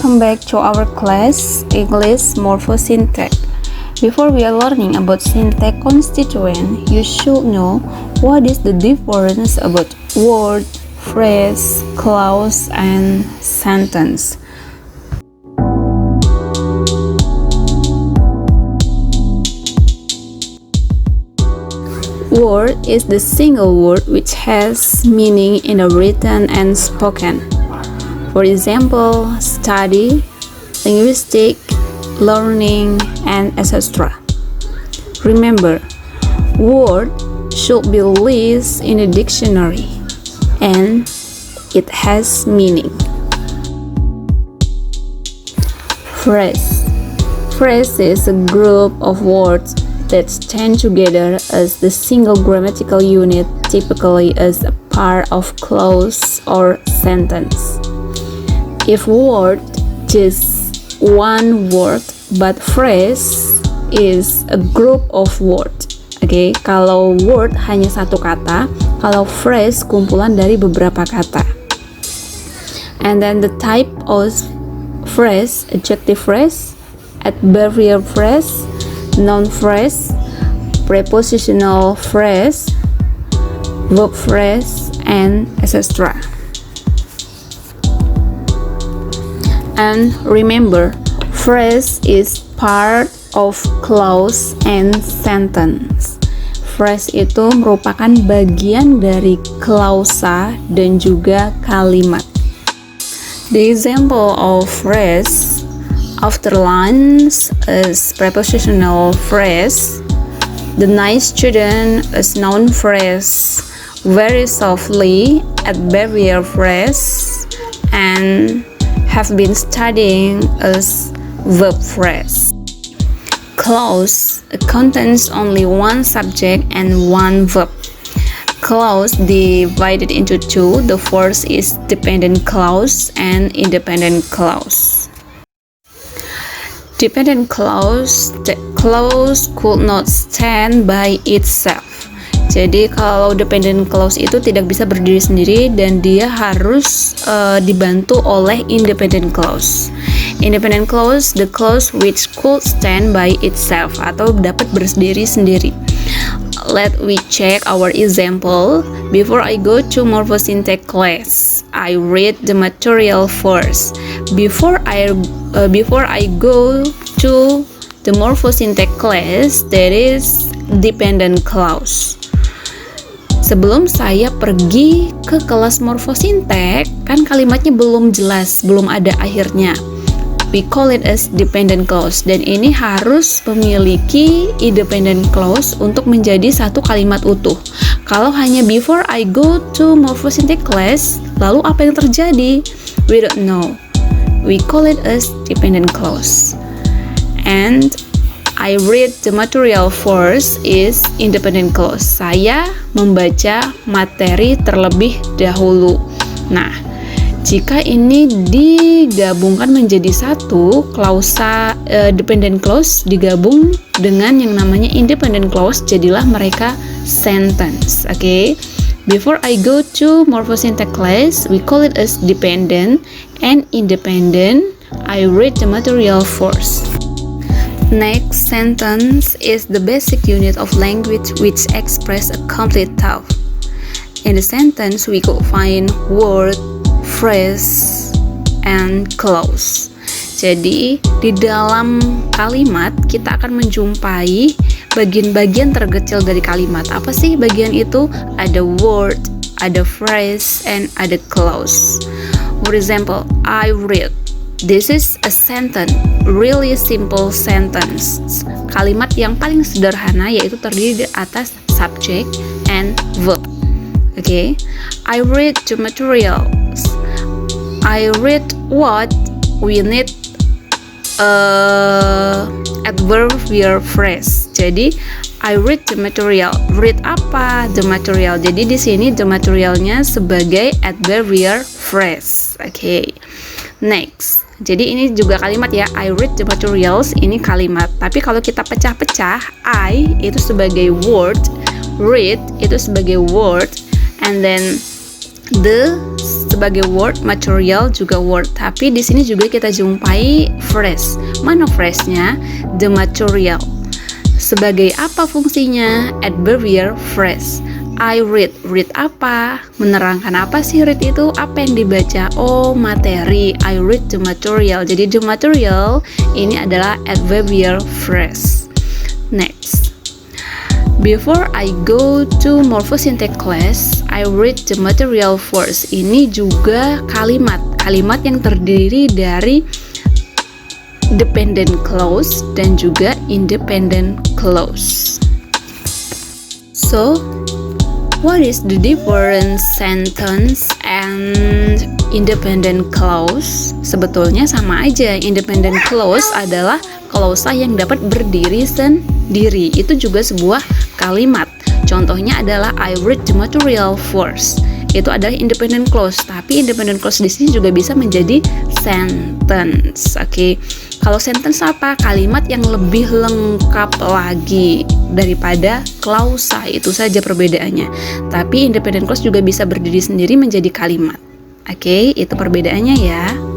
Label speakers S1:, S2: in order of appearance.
S1: welcome back to our class English Morphosyntax. Before we are learning about syntax constituent, you should know what is the difference about word, phrase, clause, and sentence. Word is the single word which has meaning in the written and spoken. For example, study, linguistic, learning, and etc. Remember, word should be listed in a dictionary and it has meaning. Phrase. Phrase is a group of words that stand together as the single grammatical unit, typically as a part of clause or sentence. If word just one word, but phrase is a group of words. Oke, kalau word hanya satu kata, kalau phrase kumpulan dari beberapa kata. And then the type of phrase: adjective phrase, adverbial phrase, noun phrase, prepositional phrase, verb phrase, and etc. And remember, phrase is part of clause and sentence. Phrase itu merupakan bagian dari klausa dan juga kalimat. The example of phrase after lunch is prepositional phrase. The nice student is noun phrase. Very softly, adverbial phrase. And have been studying as verb phrase. Clause contains only one subject and one verb. Clause divided into two. The first is dependent clause and independent clause. Dependent clause, the clause could not stand by itself. Jadi kalau dependent clause itu tidak bisa berdiri sendiri dan dia harus dibantu oleh independent clause. Independent clause, the clause which could stand by itself atau dapat berdiri sendiri. Let we check our example. Before I go to morphosyntax class, I read the material first. Before I go to the morphosyntax class, there is dependent clause. Sebelum saya pergi ke kelas morfosintek, kan kalimatnya belum jelas, belum ada akhirnya. We call it as dependent clause, dan ini harus memiliki independent clause untuk menjadi satu kalimat utuh. Kalau hanya before I go to morphosyntax class, lalu apa yang terjadi? We don't know. We call it as dependent clause. And I read the material first is independent clause. Saya membaca materi terlebih dahulu. Nah, jika ini digabungkan menjadi satu, klausa dependent clause digabung dengan yang namanya independent clause, jadilah mereka sentence. Oke. Before I go to morphosyntax class, we call it as dependent and independent. I read the material first. Next sentence is the basic unit of language which express a complete thought. In the sentence, we could find word, phrase, and clause. Jadi, di dalam kalimat kita akan menjumpai bagian-bagian terkecil dari kalimat. Apa sih bagian itu? Ada word, ada phrase, and ada clause. For example, I read. This is a sentence, really simple sentence. Kalimat yang paling sederhana yaitu terdiri di atas subject and verb. Okay, I read the materials. I read what we need adverbial phrase. Jadi I read the material. Read apa? The material. Jadi di sini the materialnya sebagai adverbial phrase. Okay. Next. Jadi ini juga kalimat ya. I read the materials, ini kalimat. Tapi kalau kita pecah-pecah, I itu sebagai word, read itu sebagai word, and then the sebagai word, material juga word. Tapi di sini juga kita jumpai phrase. Mana phrase-nya? The material. Sebagai apa fungsinya? Adverbial phrase. I read. Read apa? Menerangkan apa sih read itu? Apa yang dibaca? Oh, materi. I read the material. Jadi the material ini adalah adverbial phrase. Next. Before I go to morphosyntax class, I read the material first. Ini juga kalimat yang terdiri dari dependent clause dan juga independent clause. So, what is the difference sentence and independent clause? Sebetulnya sama aja. Independent clause adalah klausa yang dapat berdiri sendiri. Itu juga sebuah kalimat. Contohnya adalah I read the material first. Itu adalah independent clause. Tapi independent clause di sini juga bisa menjadi sentence. Oke. Kalau sentence apa? Kalimat yang lebih lengkap lagi daripada klausa. Itu saja perbedaannya. Tapi independent clause juga bisa berdiri sendiri menjadi kalimat. Oke, itu perbedaannya ya.